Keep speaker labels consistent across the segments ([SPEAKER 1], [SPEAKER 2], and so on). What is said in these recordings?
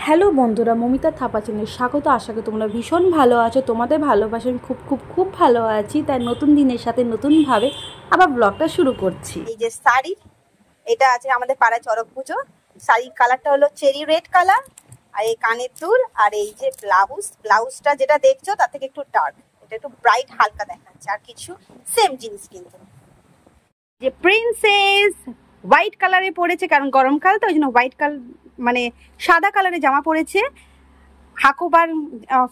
[SPEAKER 1] Hello বন্ধুরা, মমিতা থাপা চ্যানেলে স্বাগত। আশা করি তোমরা ভীষণ ভালো আছো। তোমাদের ভালোবাসা আমি খুব খুব খুব ভালো আছি। তাই নতুন দিনের সাথে নতুনভাবে আবার ব্লগটা শুরু করছি।
[SPEAKER 2] এই যে শাড়ি, এটা আছে আমাদের পাড়ায় চড়ক পুজো। শাড়ির কালারটা হলো চেরি রেড কালার, আর এই কানের দুল, আর এই যে ব্লাউজটা যেটা দেখছো তার থেকে একটু ডার্ক, এটা একটু ব্রাইট হালকা দেখাচ্ছে, আর কিছু সেম জিনিস কিন্তু। যে প্রিন্সেস হোয়াইট কালারে পরেছে, কারণ গরমকাল তো ওই জন্য হোয়াইট কালার মানে সাদা কালারে জামা পরেছে, হাকোবার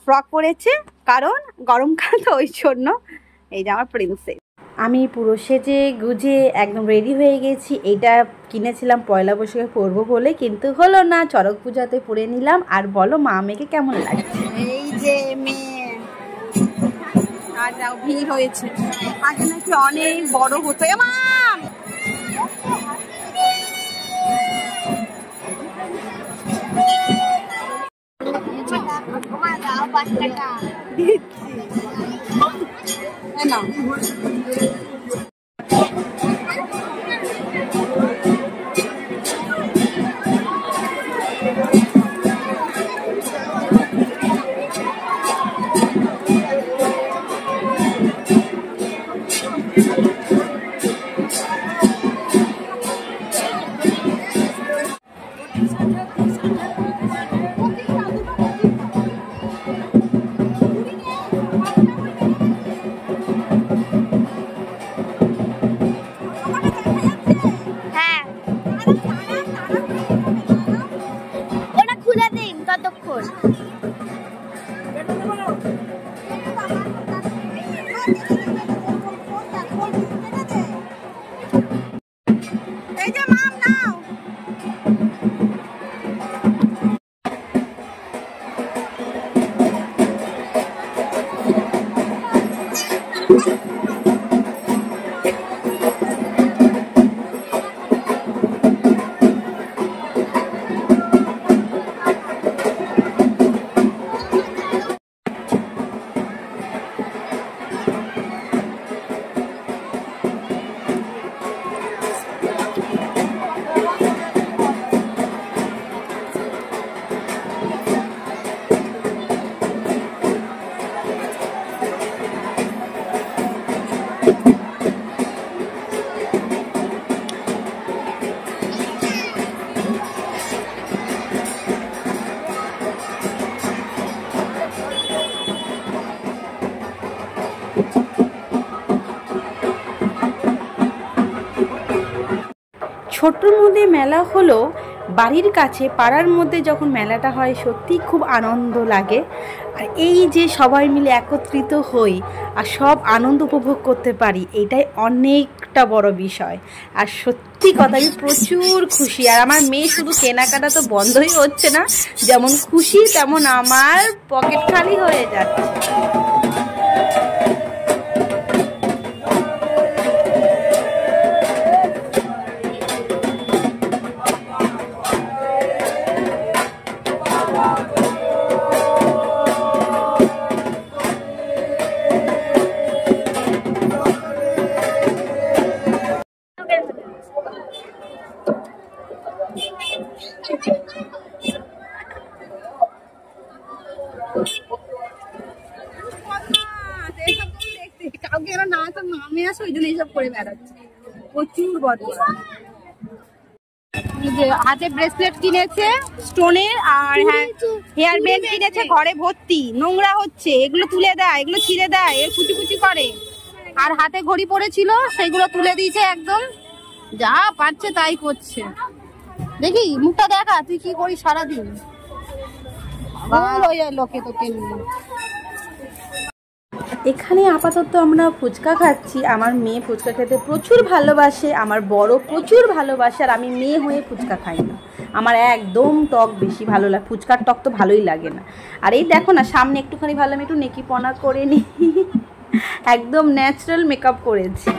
[SPEAKER 2] ফ্রক পরেছে, কারণ গরমকাল তো ওই জন্য এই যে আমার প্রিন্সেস।
[SPEAKER 1] আমি পুরো সেজে গুজে একদম রেডি হয়ে গেছি। এইটা কিনেছিলাম পয়লা বৈশাখে পরবো বলে, কিন্তু হলো না। চড়ক পূজাতে পরে নিলাম। আর বলো মা মেয়েকে কেমন লাগছে?
[SPEAKER 2] এই যে মেয়ে আর যাও ভিড় হয়েছে, আগে নাকি অনেক বড় হতো। এমন না ততক্ষণ এই যে মাম নাও।
[SPEAKER 1] ছোট্টর মধ্যে মেলা হলো বাড়ির কাছে, পাড়ার মধ্যে যখন মেলাটা হয় সত্যি খুব আনন্দ লাগে। আর এই যে সবাই মিলে একত্রিত হই আর সব আনন্দ উপভোগ করতে পারি, এটাই অনেকটা বড় বিষয়। আর সত্যি কথা, আমি প্রচুর খুশি। আর আমার মেয়ে শুধু কেনাকাটা তো বন্ধই হচ্ছে না, যেমন খুশি তেমন আমার পকেট খালি হয়ে যাচ্ছে।
[SPEAKER 2] কাউকে এরা না তো নামে আসে, ওই জন্য এইসব করে বেড়াচ্ছে। প্রচুর বদমাশ। যে হাতে ব্রেসলেট কিনেছে স্টোনের, আর হ্যাঁ হেয়ার ব্যান্ড কিনেছে, ঘরে ভর্তি নোংরা হচ্ছে, এগুলো তুলে দেয়, এগুলো ছিঁড়ে দেয়, এর কুচি কুচি করে। আর হাতে ঘড়ি পড়েছিল, সেগুলো তুলে দিয়েছে, একদম যা পারছে তাই করছে। দেখি মুখটা দেখা, তুই কি করিস সারাদিন? লোকে তোকে
[SPEAKER 1] এখানে আপাতত আমরা ফুচকা খাচ্ছি। আমার মেয়ে ফুচকা খেতে প্রচুর ভালোবাসে, আমার বড় প্রচুর ভালোবাসে। আর আমি মেয়ে হয়ে ফুচকা খাই না, আমার একদম টক বেশি ভালো লাগে। ফুচকার টক তো ভালোই লাগে না। আর এই দেখো না, সামনে একটুখানি ভালো আমি একটু নেকিপনা করে নিই, একদম ন্যাচারাল মেকআপ করেছি।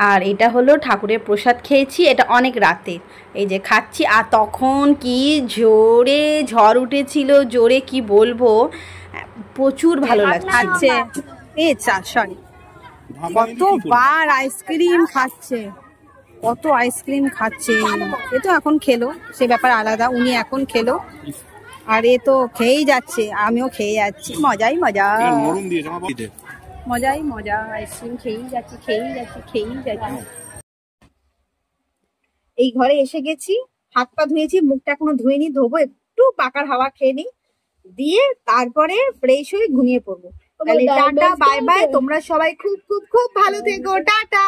[SPEAKER 1] আর এটা হলো ঠাকুরের প্রসাদ খেয়েছি, এটা অনেক রাতে এই যে খাচ্ছি। আর তখন কি জোরে ঝড় উঠেছিল, জোরে কি বলবো, প্রচুর ভালো লাগছে।
[SPEAKER 2] সরি, কতবার আইসক্রিম খাচ্ছে, কত আইসক্রিম খাচ্ছে। এ তো এখন খেলো, সে ব্যাপার আলাদা, উনি এখন খেলো আর এ তো খেয়েই যাচ্ছে, আমিও খেয়ে যাচ্ছি। মজাই মজা, মজাই মজা, আইসক্রিম খেয়েই যাচ্ছি, খেয়েই যাচ্ছি, খেয়েই যাচ্ছি। এই ঘরে এসে গেছি, হাত পা ধুয়েছি, মুখটা এখনো ধুয়েনি, ধোবো, একটু পাকার হাওয়া খেয়ে নি, দিয়ে তারপরে ফ্রেশ হয়ে ঘুমিয়ে পড়বো। তাহলে টাটা বাই বাই, তোমরা সবাই খুব খুব খুব ভালো থেকো, টাটা।